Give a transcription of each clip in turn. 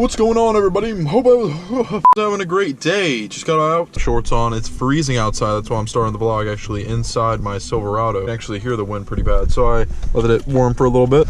what's going on, everybody? Hope I was having a great day. Just got out, shorts on. It's freezing outside. That's why I'm starting the vlog actually inside my Silverado. You can actually hear the wind pretty bad, so I let it warm for a little bit.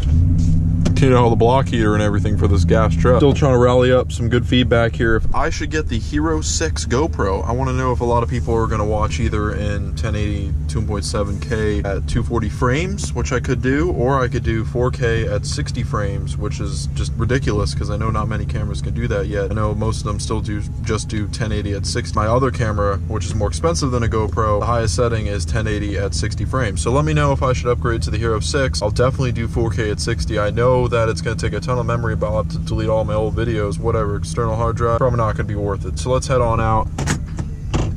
You know, the block heater and everything for this gas truck. Still trying to rally up some good feedback here. If I should get the Hero 6 GoPro, I want to know if a lot of people are going to watch either in 1080 2.7K at 240 frames, which I could do, or I could do 4K at 60 frames, which is just ridiculous because I know not many cameras can do that yet. I know most of them still just do 1080 at 60. My other camera, which is more expensive than a GoPro, the highest setting is 1080 at 60 frames. So let me know if I should upgrade to the Hero 6. I'll definitely do 4K at 60. I know that it's going to take a ton of memory, but I'll have to delete all my old videos, whatever, external hard drive. Probably not going to be worth it. So let's head on out.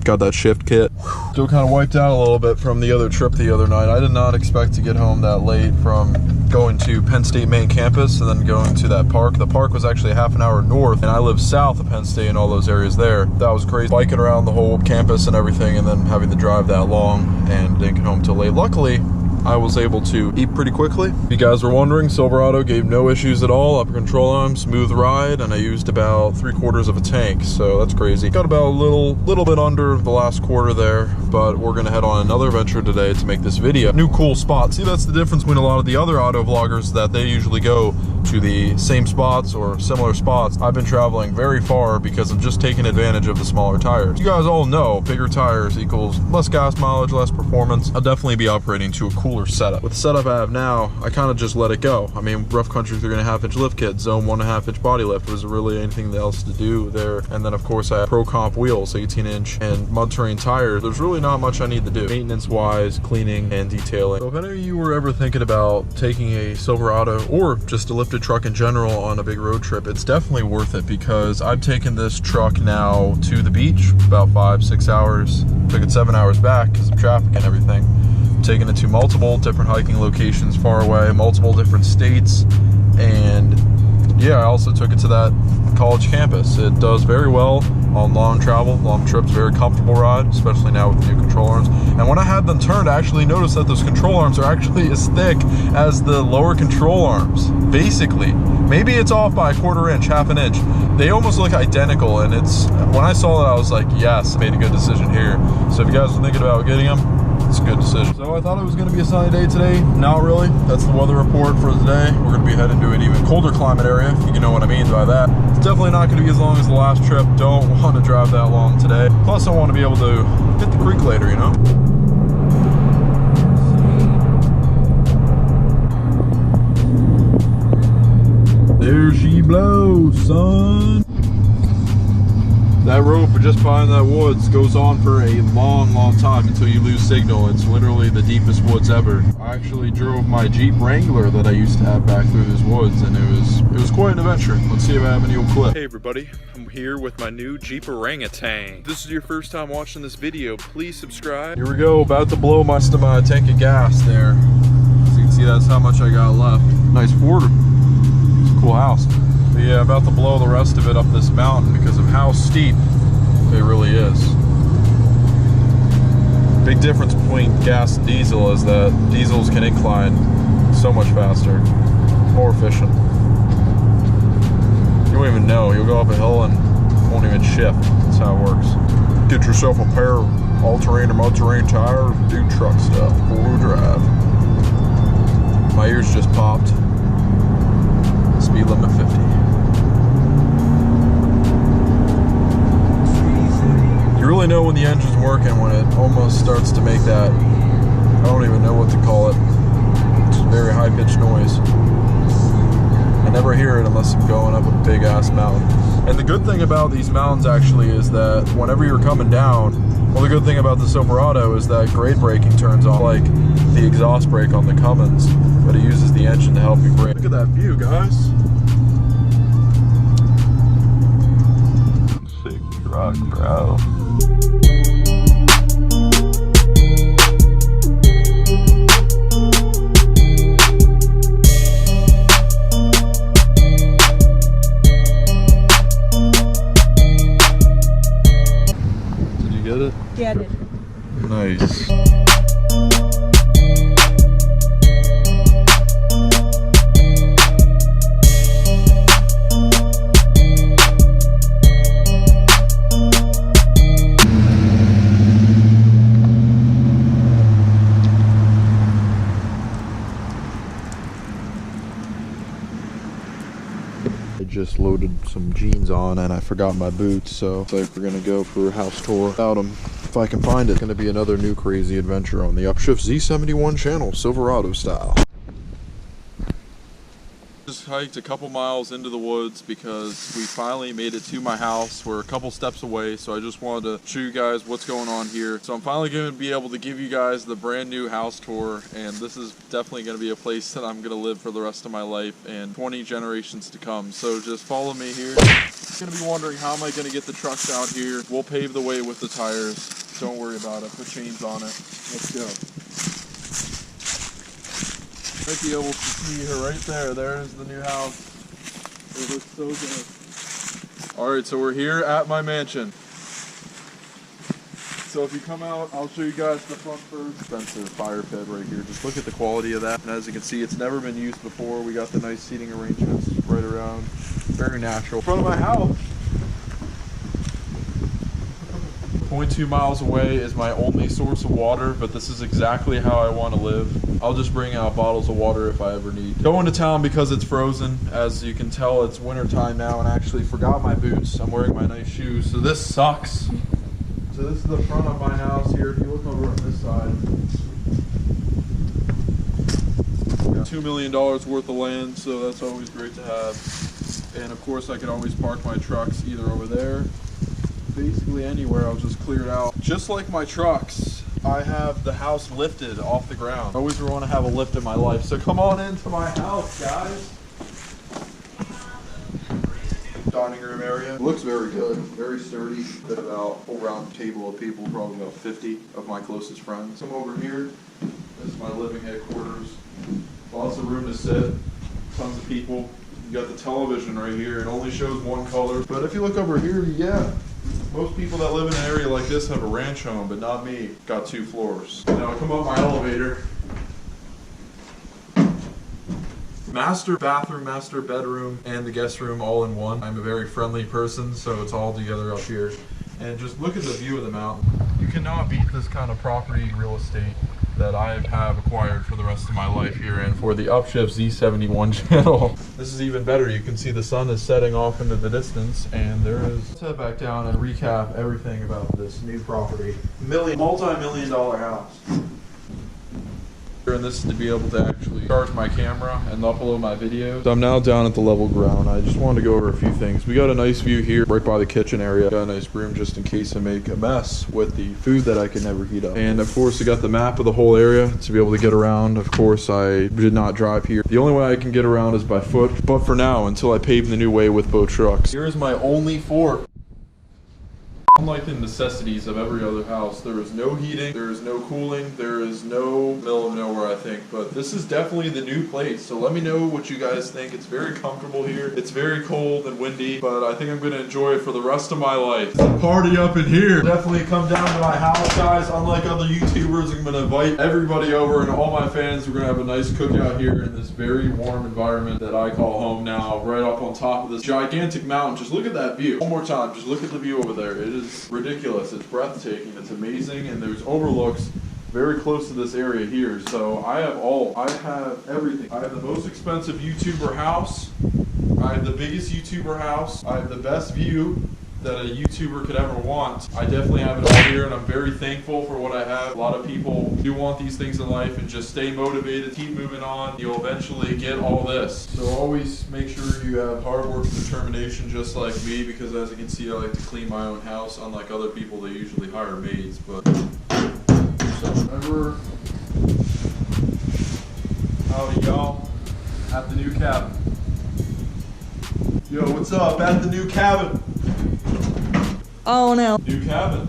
Got that shift kit. Still kind of wiped out a little bit from the other trip the other night. I did not expect to get home that late from going to Penn State main campus and then going to that park. The park was actually half an hour north, and I live south of Penn State and all those areas there. That was crazy. Biking around the whole campus and everything, and then having to drive that long and didn't get home till late. Luckily, I was able to eat pretty quickly. If you guys were wondering, Silverado gave no issues at all. Upper control arm, smooth ride, and I used about 3/4 of a tank, so that's crazy. Got about a little bit under the last quarter there, but we're gonna head on another adventure today to make this video. New cool spot. See, that's the difference between a lot of the other auto vloggers, that they usually go to the same spots or similar spots. I've been traveling very far because I'm just taking advantage of the smaller tires. You guys all know bigger tires equals less gas mileage, less performance. I'll definitely be operating to a cooler setup. With the setup I have now, I kind of just let it go. I mean, rough country 3.5 inch lift kit, zone 1.5 inch body lift. Was really anything else to do there? And then of course I have Pro Comp wheels, 18 inch, and mud terrain tires. There's really not much I need to do maintenance wise, cleaning and detailing. So if any of you were ever thinking about taking a Silverado or just a lifted truck in general on a big road trip, it's definitely worth it, because I've taken this truck now to the beach about 5-6 hours. Took it 7 hours back because of traffic and everything. Taken it to multiple different hiking locations far away, multiple different states, and yeah, I also took it to that college campus. It does very well on long travel, long trips, very comfortable ride, especially now with the new control arms. And when I had them turned, I actually noticed that those control arms are actually as thick as the lower control arms, basically. Maybe it's off by 1/4 inch, 1/2 inch. They almost look identical, and when I saw that, I was like, yes, I made a good decision here. So if you guys are thinking about getting them, it's a good decision. So I thought it was going to be a sunny day today. Not really. That's the weather report for the day. We're going to be heading to an even colder climate area, if you know what I mean by that. It's definitely not going to be as long as the last trip. Don't want to drive that long today. Plus, I want to be able to hit the creek later, you know? There she blows, son. That rope just behind that woods goes on for a long, long time until you lose signal. It's literally the deepest woods ever. I actually drove my Jeep Wrangler that I used to have back through these woods, and it was quite an adventure. Let's see if I have any old clip. Hey everybody, I'm here with my new Jeep Orangutan. If this is your first time watching this video, please subscribe. Here we go, about to blow most of my tank of gas there. As you can see, that's how much I got left. Nice Ford. It's a cool house. But yeah, about to blow the rest of it up this mountain because of how steep it really is. Big difference between gas and diesel is that diesels can incline so much faster, more efficient. You won't even know. You'll go up a hill and won't even shift. That's how it works. Get yourself a pair of all-terrain or mud-terrain tires and do truck stuff, four-wheel drive. My ears just popped. Speed limit 50. You really know when the engine's working when it almost starts to make that, I don't even know what to call it, it's a very high-pitched noise. I never hear it unless I'm going up a big-ass mountain. And the good thing about these mountains actually is that whenever you're coming down, well, the good thing about the Silverado is that grade braking turns on, like the exhaust brake on the Cummins, but it uses the engine to help you brake. Look at that view, guys. Sick truck, bro. Did you get it? Yeah, I did. Nice. just loaded some jeans on and I forgot my boots, so it's like we're gonna go for a house tour without them if I can find it. It's gonna be another new crazy adventure on the Upshift Z71 channel, Silverado style. Just hiked a couple miles into the woods because we finally made it to my house. We're a couple steps away, so I just wanted to show you guys what's going on here. So I'm finally going to be able to give you guys the brand new house tour, and this is definitely going to be a place that I'm going to live for the rest of my life and 20 generations to come. So just follow me here. You're going to be wondering, how am I going to get the trucks out here? We'll pave the way with the tires. Don't worry about it. Put chains on it. Let's go. Might be able to see her right there. There's the new house. It looks so good. Alright, so we're here at my mansion. So if you come out, I'll show you guys the front first. Spencer fire pit right here. Just look at the quality of that. And as you can see, it's never been used before. We got the nice seating arrangements right around. Very natural. In front of my house. 0.2 miles away is my only source of water, but this is exactly how I want to live. I'll just bring out bottles of water if I ever need. Going to town because it's frozen. As you can tell, it's winter time now, and I actually forgot my boots. I'm wearing my nice shoes, so this sucks. So this is the front of my house here. If you look over on this side, got $2 million worth of land, so that's always great to have. And of course, I can always park my trucks either over there, basically anywhere. I'll just clear it out. Just like my trucks, I have the house lifted off the ground. I always want to have a lift in my life, so come on into my house, guys. Dining room area. Looks very good, very sturdy. Got about a round table of people, probably about 50 of my closest friends. Come over here. This is my living headquarters. Lots of room to sit. Tons of people. You got the television right here. It only shows one color. But if you look over here, yeah. Most people that live in an area like this have a ranch home, but not me. Got 2 floors. Now I come up my elevator. Master bathroom, master bedroom, and the guest room all in one. I'm a very friendly person, so it's all together up here. And just look at the view of the mountain. You cannot beat this kind of property real estate that I have acquired for the rest of my life here and for the Upshift Z71 channel. This is even better. You can see the sun is setting off into the distance, and there is. Let's head back down and recap everything about this new property. Multi-million dollar house. And this is to be able to actually charge my camera and upload my videos. So I'm now down at the level ground. I just wanted to go over a few things. We got a nice view here right by the kitchen area. Got a nice room just in case I make a mess with the food that I can never heat up. And of course, I got the map of the whole area to be able to get around. Of course, I did not drive here. The only way I can get around is by foot. But for now, until I pave the new way with both trucks. Here's my only fork. Unlike the necessities of every other house, there is no heating, there is no cooling, there is no middle of nowhere, I think. But this is definitely the new place, so let me know what you guys think. It's very comfortable here. It's very cold and windy, but I think I'm going to enjoy it for the rest of my life. Party up in here. Definitely come down to my house, guys. Unlike other YouTubers, I'm going to invite everybody over and all my fans. We're going to have a nice cookout here in this very warm environment that I call home now, right up on top of this gigantic mountain. Just look at that view. One more time, just look at the view over there. It is ridiculous. It's breathtaking. It's amazing, and there's overlooks very close to this area here. So I have everything. I have the most expensive YouTuber house. I have the biggest YouTuber house. I have the best view that a YouTuber could ever want. I definitely have it all here, and I'm very thankful for what I have. A lot of people do want these things in life, and just stay motivated, keep moving on. You'll eventually get all this. So always make sure you have hard work and determination just like me, because as you can see, I like to clean my own house, unlike other people that usually hire maids. But so remember, howdy y'all, at the new cabin. Yo, what's up? At the new cabin. Oh no. New cabin.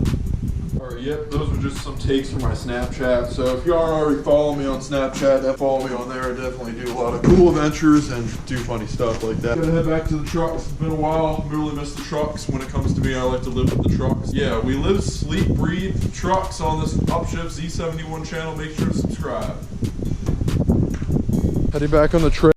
Alright, yep, those were just some takes from my Snapchat. So if you aren't already following me on Snapchat, follow me on there. I definitely do a lot of cool adventures and do funny stuff like that. Gotta head back to the trucks. It's been a while. Really miss the trucks. When it comes to me, I like to live with the trucks. Yeah, we live, sleep, breathe trucks on this Upshift Z71 channel. Make sure to subscribe. Heading back on the trail.